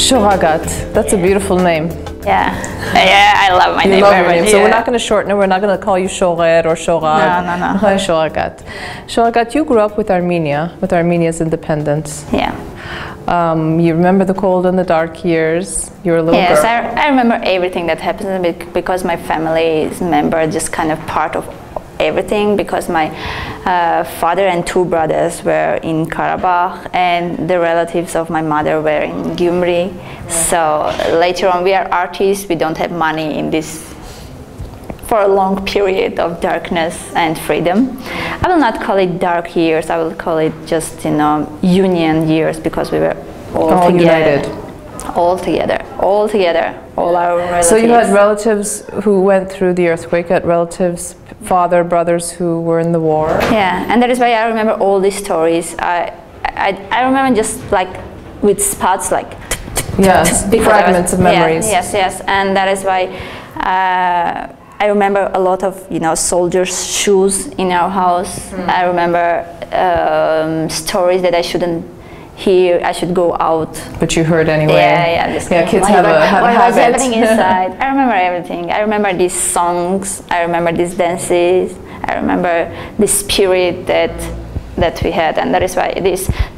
Shoghakat. That's a beautiful name. Yeah, I love my name very much. So we're not going to shorten it. We're not going to call you Shogher or Shoghad. No. Shoghakat. Shoghakat, you grew up with Armenia, with Armenia's independence. Yeah. You remember the cold and the dark years. You were a little girl. Yes, I remember everything that happened because my family's member just kind of part of everything, because my father and two brothers were in Karabakh and the relatives of my mother were in Gyumri. So later on, we are artists, we don't have money in this for a long period of darkness and freedom. I will not call it dark years, I will call it just, you know, union years, because we were all together. United. All together, all our relatives. So you had relatives who went through the earthquake, had relatives, father, brothers who were in the war. Yeah, and that is why I remember all these stories. I remember just like with spots, like yes, fragments of memories. Yes, and that is why I remember a lot of, you know, soldiers' shoes in our house. I remember stories that I shouldn't hear. I should go out. But you heard anyway. Yeah. Just kids have a habit. What was happening inside? I remember everything. I remember these songs. I remember these dances. I remember the spirit that we had, and that is why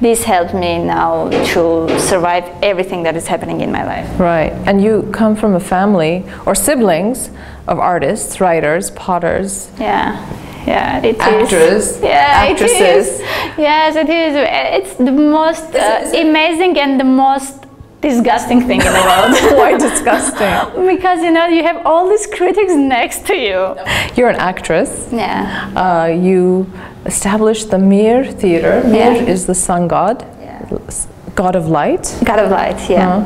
this helped me now to survive everything that is happening in my life. Right, and you come from a family or siblings of artists, writers, potters. Yeah, it actors, is. Yeah, actresses. It is. Yes, it is. It's the most amazing and the most disgusting thing in the world. Why disgusting? Because, you know, you have all these critics next to you. You're an actress. Yeah. You established the Mir Theater. Mir is the sun god. God of Light. God of Light, yeah.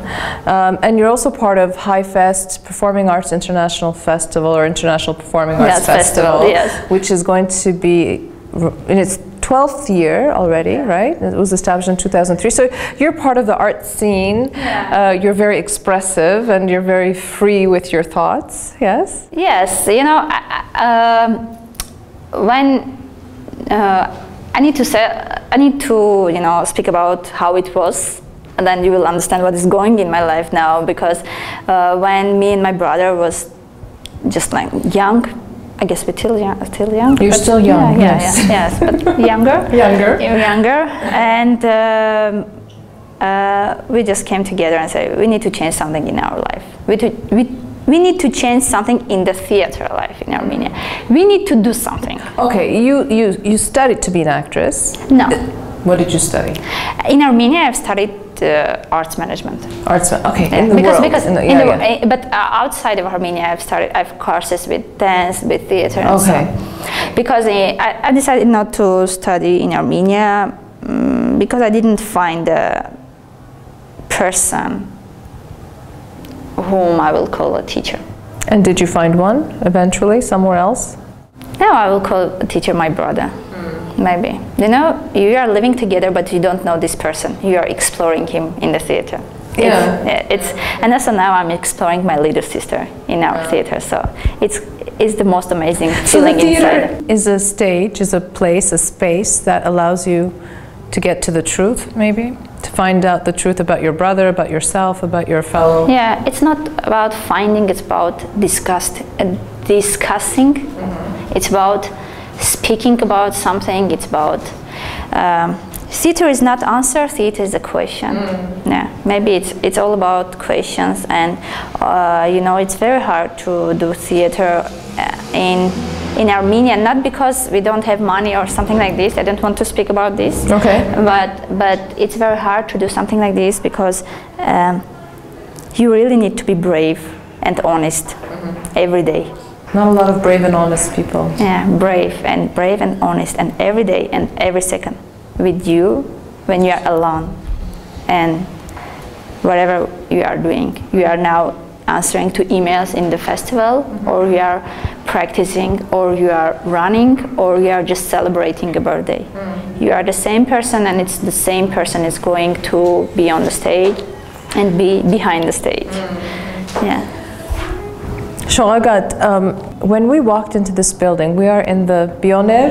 And you're also part of High Fest Performing Arts International Festival, or International Performing Arts Festival, which is going to be in its 12th year already, right? It was established in 2003. So you're part of the art scene. You're very expressive and you're very free with your thoughts, yes? Yes, you know, when I need to, you know, speak about how it was, and then you will understand what is going in my life now. Because when me and my brother was just like young, I guess we're still young. You're still young. Yes, but younger. Younger, and we just came together and said we need to change something in our life. We need to change something in the theater life in Armenia. We need to do something. Okay, you studied to be an actress. No. What did you study? In Armenia, I've studied arts management. Okay. Yeah. But outside of Armenia, I've courses with dance, with theater, and so. Because I decided not to study in Armenia because I didn't find a person whom I will call a teacher. And did you find one eventually somewhere else? No, I will call a teacher my brother. Maybe. You know, you are living together, but you don't know this person. You are exploring him in the theater. And also now I'm exploring my little sister in our theater. So it's the most amazing feeling inside. So the theater is a stage, is a place, a space that allows you to get to the truth, maybe? To find out the truth about your brother, about yourself, about your fellow. Yeah, it's not about finding, it's about discussing. It's about speaking about something. It's about theater is not answer, theater is a question. Yeah, maybe it's all about questions, and you know, it's very hard to do theater in Armenia, not because we don't have money or something like this. I don't want to speak about this. But it's very hard to do something like this because you really need to be brave and honest every day. Not a lot of brave and honest people. Yeah, brave and honest, and every day and every second with you when you are alone, and whatever you are doing. You are now answering to emails in the festival, or you are practicing, or you are running, or you are just celebrating a birthday. You are the same person, and it's the same person is going to be on the stage and be behind the stage. Yeah. Shoghakat, when we walked into this building, we are in the Pioneer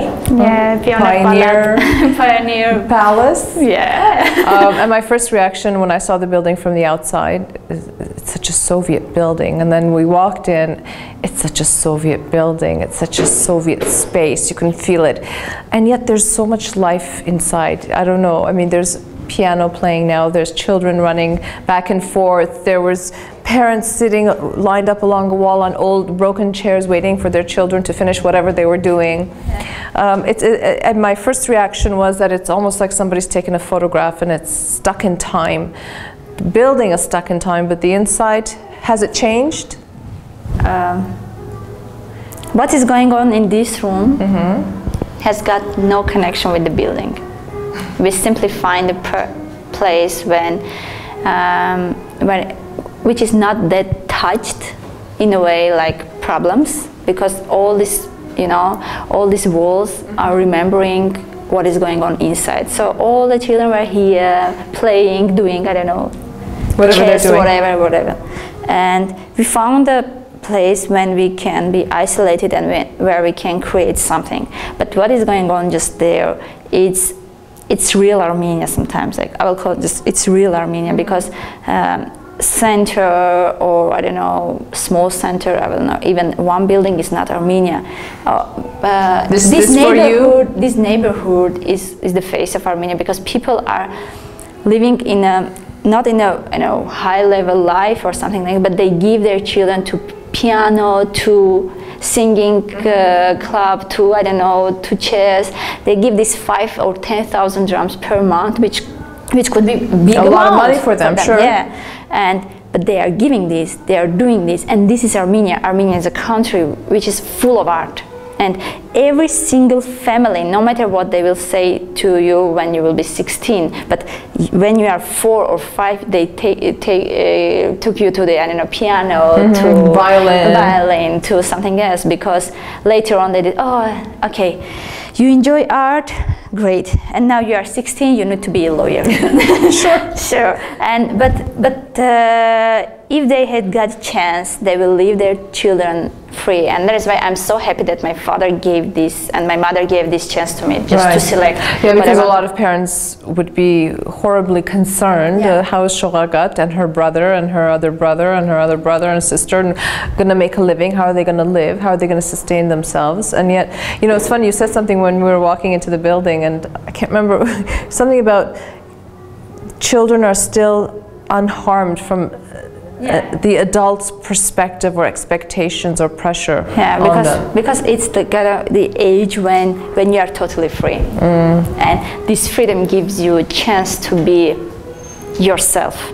Pioneer Palace. Yeah. And my first reaction when I saw the building from the outside, it's such a Soviet building. And then we walked in, it's such a Soviet building, it's such a Soviet space, you can feel it. And yet there's so much life inside. I don't know, I mean, there's piano playing now, there's children running back and forth, there was parents sitting lined up along the wall on old broken chairs waiting for their children to finish whatever they were doing. And my first reaction was that it's almost like somebody's taken a photograph and it's stuck in time. The building is stuck in time, but the inside, has it changed? What is going on in this room has got no connection with the building. We simply find a place which is not that touched in a way like problems, because all this, you know, all these walls are remembering what is going on inside. So all the children were here playing, doing, I don't know, whatever chess, they're doing. whatever. And we found a place when we can be isolated and where we can create something. But what is going on just there, it's real Armenia sometimes. Like I will call it just, it's real Armenia, because center, or I don't know, small center, I don't know, even one building is not Armenia. This neighborhood is the face of Armenia, because people are living in a, not in a, you know, high level life or something like that, but they give their children to piano, to singing club, to, I don't know, to chess. They give this 5,000 or 10,000 drams per month, which could be big a lot of money for them, sure. Yeah, but they are giving this, they are doing this, and this is Armenia. Armenia is a country which is full of art. And every single family, no matter what they will say to you when you will be 16, but when you are 4 or 5, they took you to the, I don't know, piano, to violin, to something else, because later on they did, oh, okay, you enjoy art, great, and now you are 16, you need to be a lawyer. Sure. And but if they had got a chance, they will leave their children free, and that is why I'm so happy that my father gave this and my mother gave this chance to me, just to select. Yeah, because a lot of parents would be horribly concerned. How is Shoghakat and her brother and her other brother and her other brother and sister going to make a living? How are they going to live? How are they going to sustain themselves? And yet, you know, it's funny, you said something when we were walking into the building, and I can't remember, something about children are still unharmed from the adult's perspective or expectations or pressure. Yeah, because it's the age when you are totally free, and this freedom gives you a chance to be yourself,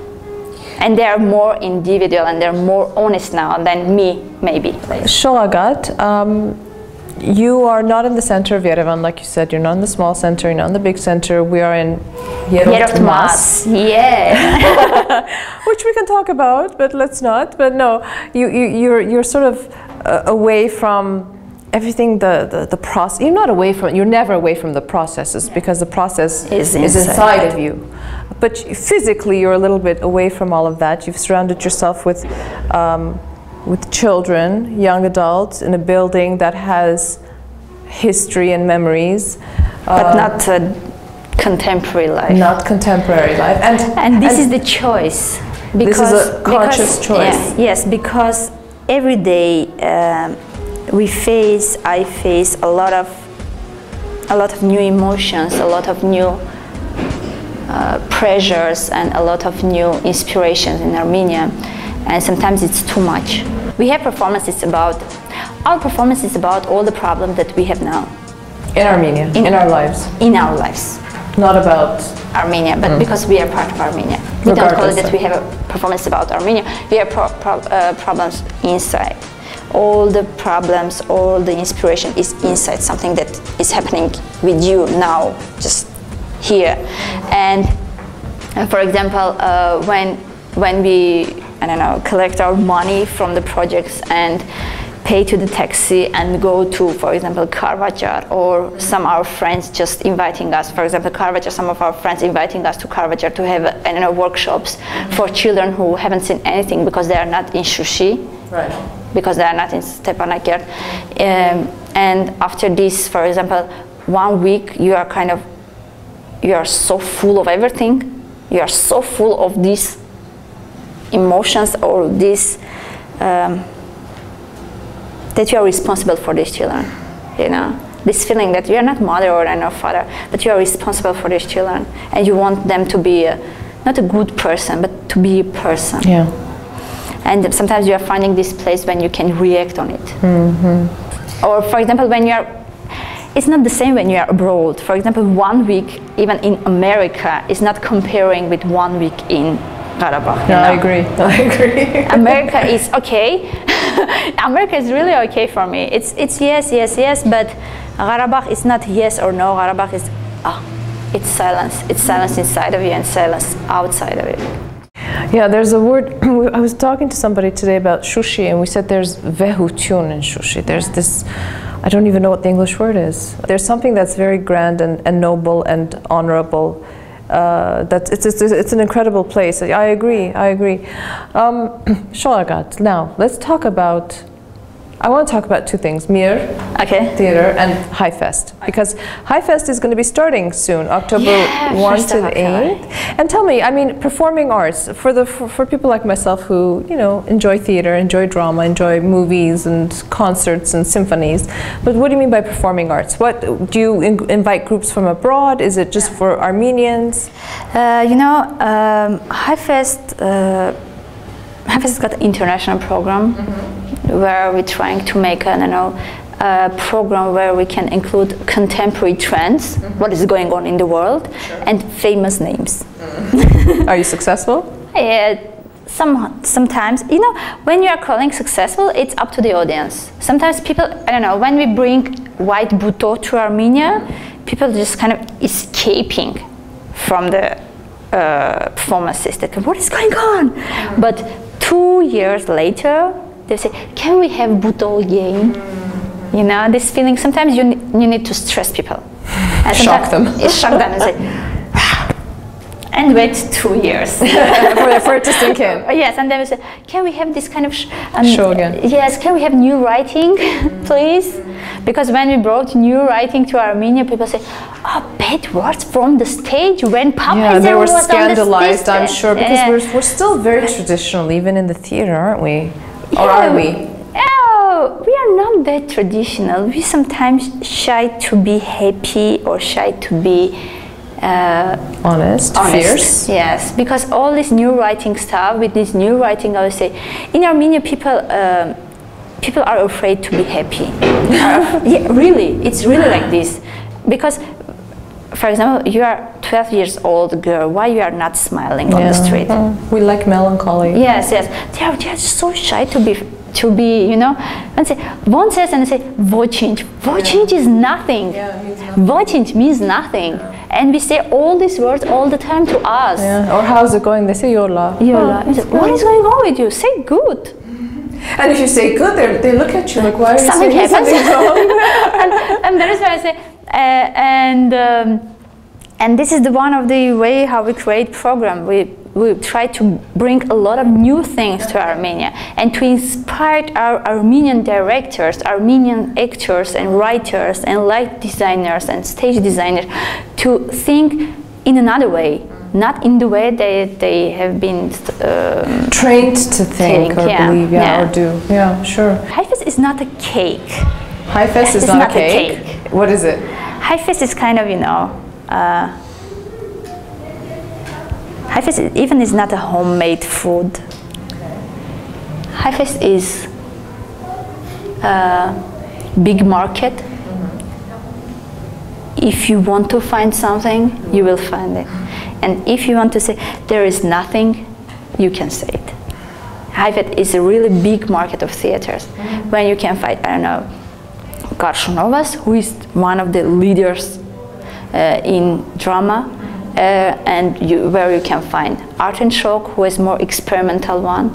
and they are more individual and they're more honest now than me, maybe. Shoghakat, you are not in the center of Yerevan, like you said. You're not in the small center, you're not in the big center. We are in Yerevan. Yeah. Which we can talk about, but let's not. But no, you're sort of away from everything, the process. You're not away from, you're never away from the processes, because the process is inside of you. But physically, you're a little bit away from all of that. You've surrounded yourself with children, young adults, in a building that has history and memories. But not contemporary life. Not contemporary life. And this is the choice. This is a conscious choice. Yeah, yes, because every day I face a lot of new emotions, a lot of new pressures, and a lot of new inspirations in Armenia. And sometimes it's too much. We have performances about, our performance is about all the problems that we have now. In Armenia, in our lives. In our lives. Not about Armenia, but because we are part of Armenia. We don't call it that we have a performance about Armenia. We have problems inside. All the problems, all the inspiration is inside, something that is happening with you now, just here. And for example, when we, I don't know, collect our money from the projects and pay to the taxi and go to, for example, Karvajar, or some of our friends just inviting us, for example, Karvajar, some of our friends inviting us to Karvajar to have, I don't know, workshops for children who haven't seen anything because they are not in Shushi. Right. because they are not in Stepanakert. And after this, for example, 1 week, you are so full of everything. You are so full of these emotions or this, that you are responsible for these children, you know? This feeling that you are not mother or not father, but you are responsible for these children, and you want them to be not a good person, but to be a person. Yeah. And sometimes you are finding this place when you can react on it. Mm-hmm. Or for example, when you are, it's not the same when you are abroad. For example, 1 week, even in America, is not comparing with 1 week in Karabakh. No, I agree. America is okay. America is really okay for me. It's yes, but Karabakh is not yes or no. Karabakh is, it's silence. It's silence inside of you and silence outside of you. Yeah, there's a word, I was talking to somebody today about Shushi, and we said there's vehutyun in Shushi. There's this, I don't even know what the English word is. There's something that's very grand and noble and honorable. It's an incredible place. I agree. Shoghakat, now let's talk about, I want to talk about two things, Mir, theater, and HighFest, because HighFest is going to be starting soon, October 1 to the 8th. And tell me, I mean, performing arts, for people like myself who, you know, enjoy theater, enjoy drama, enjoy movies and concerts and symphonies, but what do you mean by performing arts? What, do you invite groups from abroad? Is it just for Armenians? You know, HighFest has got an international program. Where we're trying to make a program where we can include contemporary trends, what is going on in the world, and famous names. Are you successful? Yeah, sometimes. You know, when you are calling successful, it's up to the audience. Sometimes people, I don't know, when we bring white buto to Armenia, people just kind of escaping from the performance system. What is going on? But 2 years later, they say, can we have buto again? You know, this feeling, sometimes you need to stress people. And shock them. Shock them and say, and wait 2 years. for it to sink in. Yes, and then we say, can we have this kind of, show again. Yes, can we have new writing, please? Because when we brought new writing to Armenia, people say, bad words from the stage when Papa yeah, they were was scandalized, on the I'm sure, because we're still very traditional, even in the theater, aren't we? Or are we? Oh, we are not that traditional. We sometimes shy to be happy or shy to be honest, fierce. Yes, because all this new writing stuff, with this new writing, I would say, in Armenia, people are afraid to be happy. Yeah, really, it's really like this. Because, for example, you are 12 years old girl, why you are not smiling on the street? We like melancholy. Yes, they are just so shy to be, you know, and say, one says and they say, vochinch. Vochinch is nothing. Vochinch means nothing. And we say all these words all the time to us. Or how's it going? They say yola. Yola. What is going on with you? Say good. And if you say good, they look at you like, why are you something saying happens. something wrong? and that is why I say, and this is the one of the way how we create program. We try to bring a lot of new things to Armenia and to inspire our Armenian directors, Armenian actors and writers and light designers and stage designers to think in another way, not in the way they have been trained to think or believe, or do. Yeah, sure. HighFest is not a cake. HighFest is not a cake? What is it? HighFest is kind of, you know, HighFest even is not a homemade food. HighFest is a big market. If you want to find something, you will find it. And if you want to say there is nothing, you can say it. HighFest is a really big market of theaters. When you can find, I don't know, Karshunovas, who is one of the leaders in drama, and where you can find Art and Shock, who is more experimental one,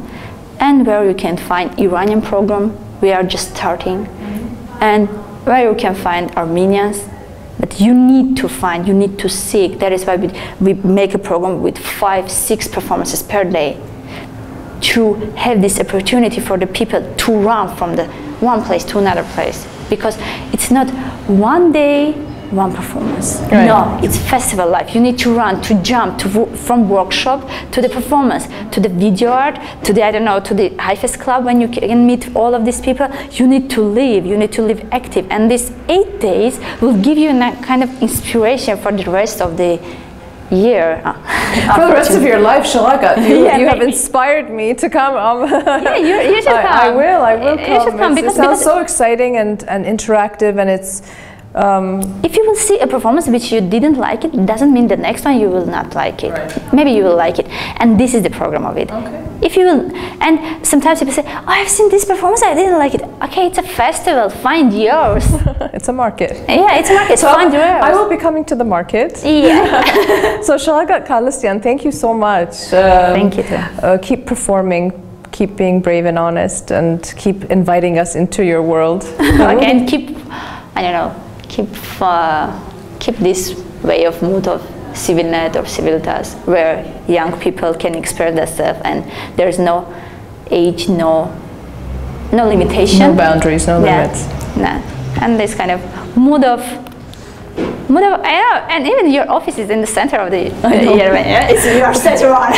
and where you can find Iranian program, we are just starting, and where you can find Armenians, but you need to find, you need to seek. That is why we make a program with 5-6 performances per day. to have this opportunity for the people to run from the one place to another place, because it's not one day, one performance. Right. No, it's festival life. You need to run, to jump, from workshop to the performance, to the video art, to the, I don't know, to the HiFest club when you can meet all of these people. You need to live active. And these 8 days will give you a kind of inspiration for the rest of the year. For the rest of your life, Shoghakat. You have inspired me to come. Yeah, you should come. I will come. You should come because it sounds so exciting and interactive, and it's if you will see a performance which you didn't like, it doesn't mean the next one you will not like it. Right. Maybe you will like it, and this is the program of it. Okay. If you will, and sometimes people say, "Oh, I've seen this performance, I didn't like it." Okay, it's a festival. Find yours. It's a market. Yeah, it's a market. So find yours. I will be coming to the market. Yeah. So Shoghakat Mlke-Galstyan, thank you so much. Thank you too. Keep performing. Keep being brave and honest, and keep inviting us into your world. Okay, and keep, I don't know. Keep this way of mood of CivilNet or Sivilitas, where young people can express themselves and there's no age, no limitation. No boundaries, no limits. No. And this kind of mood of, I don't know, and even your office is in the center of the Yerevan. It's your center one.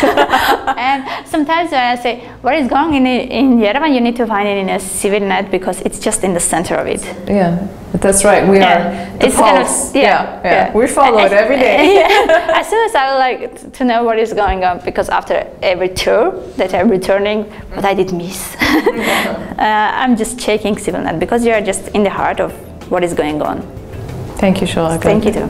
And sometimes when I say, what is going on in Yerevan, you need to find it in a CivilNet because it's just in the center of it. Yeah, that's right. We are the pulse. Kind of, we follow it every day. As soon as I would like to know what is going on, because after every tour that I'm returning, what I did miss, I'm just checking CivilNet because you are just in the heart of what is going on. Thank you, Shoghakat. Thank you too.